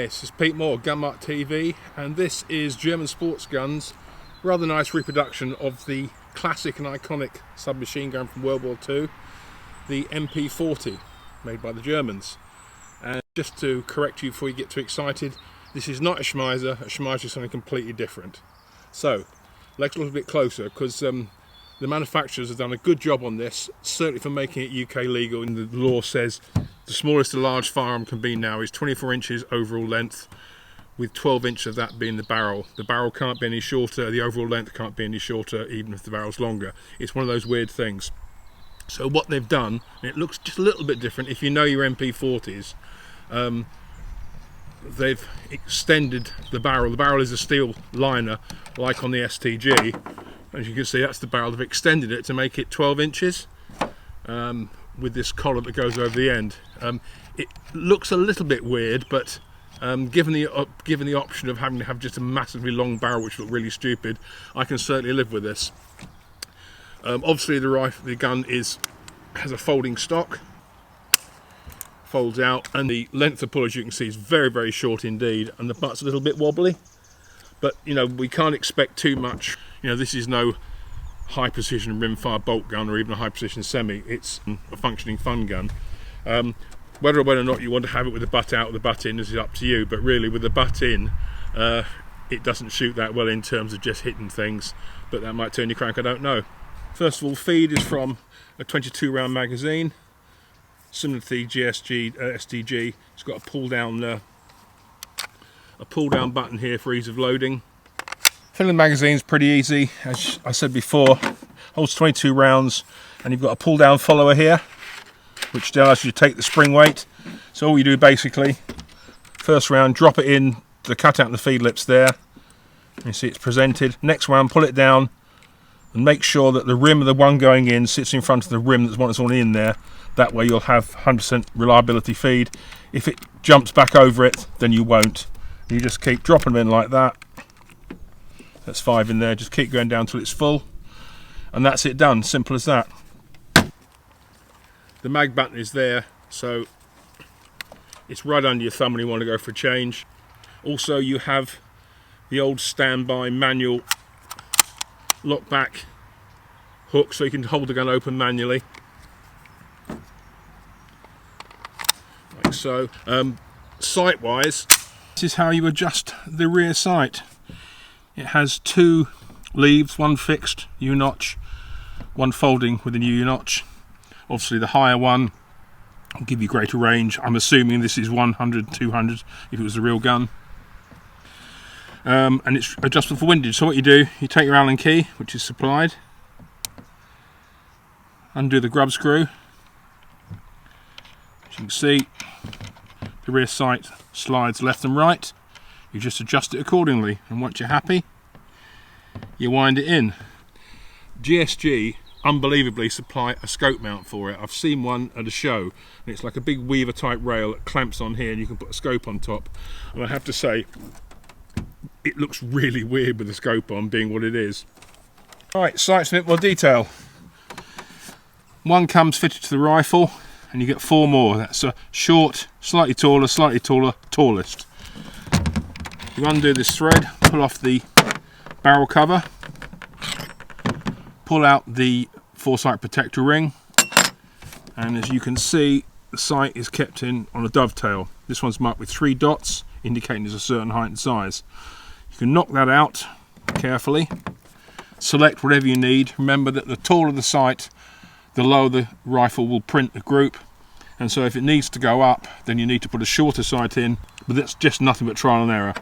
this is Pete Moore, Mart TV, and this is German sports guns. Rather nice reproduction of the classic and iconic submachine gun from World War II, the MP40, made by the Germans. And just to correct you before you get too excited, this is not a Schmeiser. A Schmeiser is something completely different. So let's look a bit closer, because the manufacturers have done a good job on this, certainly for making it UK legal. And the law says the smallest a large firearm can be now is 24 inches overall length, with 12 inches of that being the barrel. The barrel can't be any shorter, the overall length can't be any shorter, even if the barrel's longer. It's one of those weird things. So what they've done, and it looks just a little bit different if you know your MP40s, they've extended the barrel. The barrel is a steel liner, like on the STG. As you can see, that's the barrel. They've extended it to make it 12 inches with this collar that goes over the end. It looks a little bit weird, but given the option of having to have just a massively long barrel, which look really stupid, I can certainly live with this. Obviously, the gun has a folding stock, folds out, and the length of pull, as you can see, is very, very short indeed, and the butt's a little bit wobbly. But you know, we can't expect too much. You know, this is no high precision rimfire bolt gun or even a high precision semi. It's a functioning fun gun. Whether or not you want to have it with the butt out or the butt in is up to you, but really with the butt in, it doesn't shoot that well in terms of just hitting things, but that might turn your crank, I don't know. First of all, feed is from a 22 round magazine, similar to the SDG. It's got a pull down button here for ease of loading. Filling the magazine's pretty easy, as I said before. Holds 22 rounds, and you've got a pull down follower here, which allows you to take the spring weight. So all you do basically, first round, drop it in the cutout and the feed lips there. You see it's presented. Next round, pull it down and make sure that the rim of the one going in sits in front of the rim that's one that's already in there. That way you'll have 100% reliability feed. If it jumps back over it, then you won't. You just keep dropping them in like that. That's 5 in there. Just keep going down till it's full, and that's it done. Simple as that. The mag button is there, so it's right under your thumb when you want to go for a change. Also, you have the old standby manual lock back hook, so you can hold the gun open manually, like so. Sight wise, this is how you adjust the rear sight. It has 2 leaves, one fixed U-notch, one folding with a new U-notch. Obviously the higher one will give you greater range. I'm assuming this is 100, 200 if it was a real gun. And it's adjustable for windage. So what you do, you take your Allen key, which is supplied, undo the grub screw. As you can see, the rear sight slides left and right. You just adjust it accordingly, and once you're happy, you wind it in. GSG unbelievably supply a scope mount for it. I've seen one at a show, and it's like a big weaver type rail that clamps on here, and you can put a scope on top. And I have to say, it looks really weird with the scope on, being what it is. Alright, sights in a bit more detail. One comes fitted to the rifle, and you get 4 more. That's a short, slightly taller, tallest. You undo this thread, pull off the barrel cover, pull out the foresight protector ring, and as you can see, the sight is kept in on a dovetail. This one's marked with 3 dots indicating there's a certain height and size. You can knock that out carefully, select whatever you need. Remember that the taller the sight, the lower the rifle will print the group, and so if it needs to go up, then you need to put a shorter sight in, but that's just nothing but trial and error.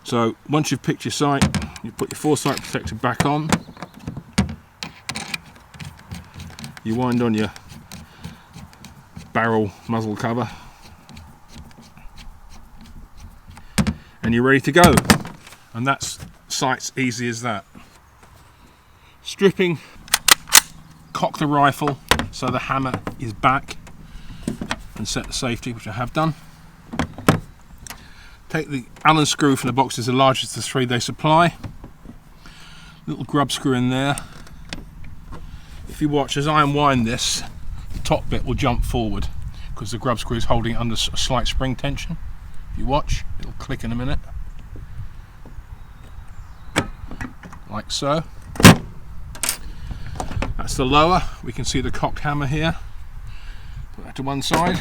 So once you've picked your sight, you put your foresight protector back on, you wind on your barrel muzzle cover, and you're ready to go. And that's sight's easy as that. Stripping, cock the rifle so the hammer is back, and set the safety, which I have done. Take the Allen screw from the box, is the largest of the 3 they supply. Little grub screw in there. If you watch as I unwind this, the top bit will jump forward because the grub screw is holding it under a slight spring tension. If you watch, it'll click in a minute, like so. That's the lower. We can see the cocked hammer here. Put that to one side.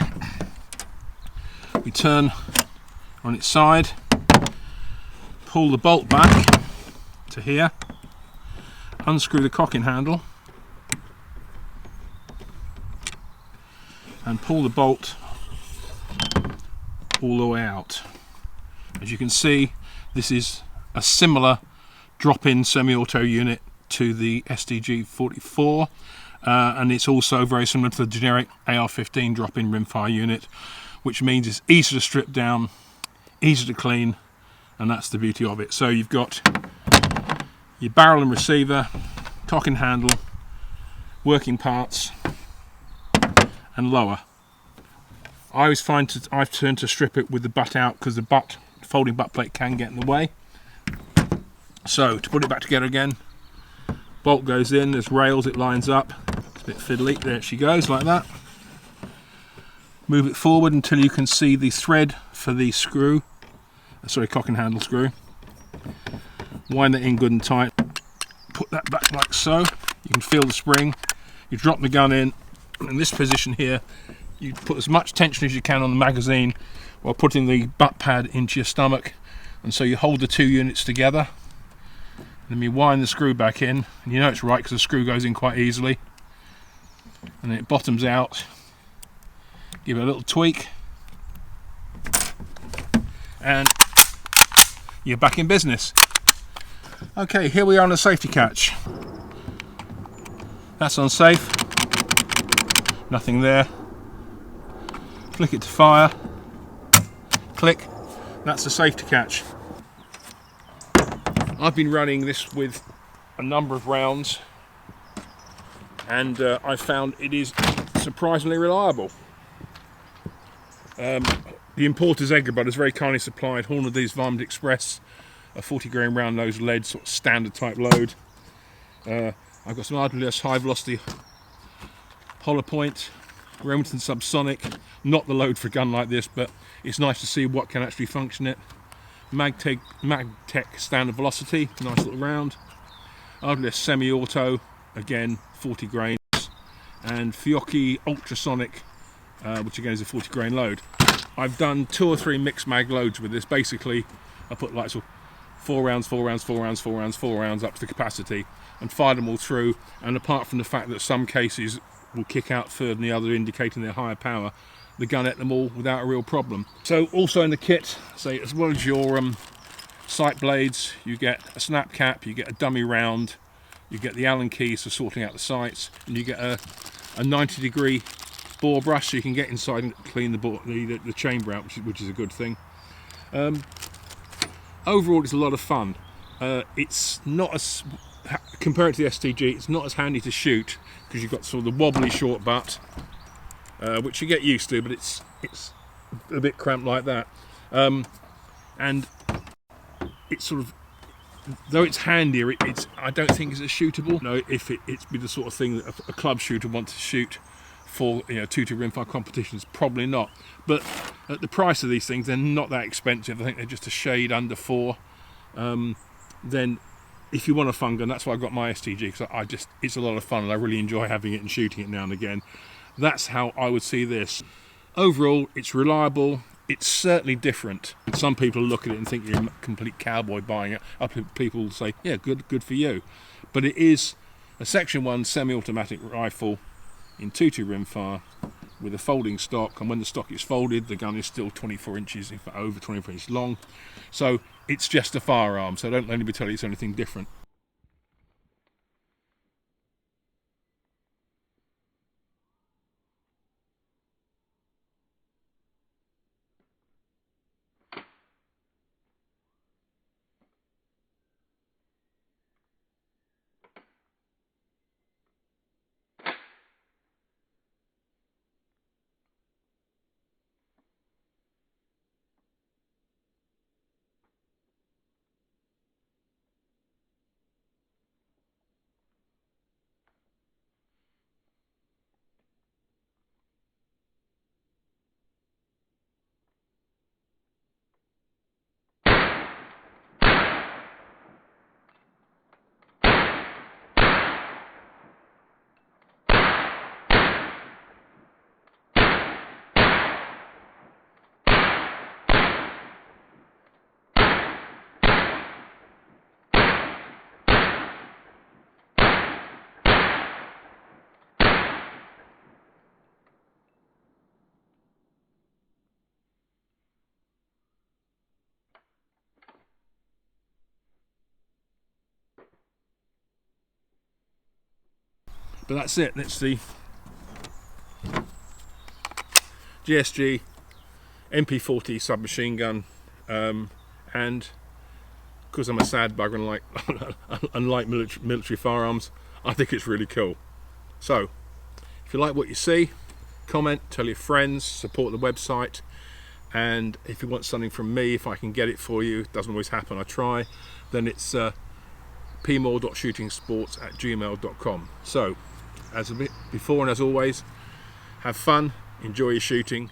We turn on its side, pull the bolt back to here, unscrew the cocking handle, and pull the bolt all the way out. As you can see, this is a similar drop-in semi-auto unit to the STG-44, and it's also very similar to the generic AR-15 drop-in rimfire unit, which means it's easy to strip down, easy to clean, and that's the beauty of it. So you've got your barrel and receiver, cocking handle, working parts, and lower. I always find I've turned to strip it with the butt out because the folding butt plate can get in the way. So to put it back together again, bolt goes in, there's rails, it lines up, it's a bit fiddly, there she goes like that. Move it forward until you can see the thread for the screw, cocking handle screw. Wind that in good and tight, put that back like so, you can feel the spring. You drop the gun in this position here, you put as much tension as you can on the magazine while putting the butt pad into your stomach, and so you hold the two units together. Then you wind the screw back in, and you know it's right because the screw goes in quite easily, and then it bottoms out. Give it a little tweak, and you're back in business. Okay, here we are on the safety catch. That's unsafe, nothing there. Flick it to fire, click, that's the safety catch. I've been running this with a number of rounds, and I found it is surprisingly reliable. The importer's Edgar has very kindly supplied Hornady's Varmint Express, a 40 grain round nose lead, sort of standard type load. I've got some Ardless high velocity hollow point, Remington subsonic, not the load for a gun like this, but it's nice to see what can actually function it. Magtech standard velocity, nice little round. Ardless semi-auto, again 40 grains, and Fiocchi ultrasonic, which again is a 40 grain load. I've done 2 or 3 mixed mag loads with this. Basically, I put like sort of 4 rounds, 4 rounds, 4 rounds, 4 rounds, 4 rounds up to the capacity, and fired them all through. And apart from the fact that some cases will kick out further than the other, indicating their higher power, the gun ate them all without a real problem. So also in the kit, say as well as your sight blades, you get a snap cap, you get a dummy round, you get the Allen keys for sorting out the sights, and you get a 90-degree bore brush so you can get inside and clean the chamber out, which is a good thing. Overall, it's a lot of fun. It's not as, compared to the STG, it's not as handy to shoot because you've got sort of the wobbly short butt, which you get used to, but it's a bit cramped like that. And it's sort of, though it's handier, I don't think it's as shootable. No, if it's be the sort of thing that a club shooter wants to shoot for, 2-2 rimfire competitions, probably not. But at the price of these things, they're not that expensive. I think they're just a shade under 4. Then if you want a fun gun, that's why I got my STG, because it's a lot of fun and I really enjoy having it and shooting it now and again. That's how I would see this. Overall, it's reliable. It's certainly different. Some people look at it and think you're a complete cowboy buying it. Other people say, yeah, good for you. But it is a Section 1 semi-automatic rifle in 2-2 rimfire with a folding stock, and when the stock is folded, the gun is still 24 inches, in fact over 24 inches long. So it's just a firearm, so don't let anybody tell you it's anything different. But that's it. That's the GSG MP40 submachine gun, and because I'm a sad bugger and like military firearms, I think it's really cool. So if you like what you see, comment, tell your friends, support the website, and if you want something from me, if I can get it for you, it doesn't always happen, I try, then it's pmore.shootingsports@gmail.com. So as before and as always, have fun, enjoy your shooting,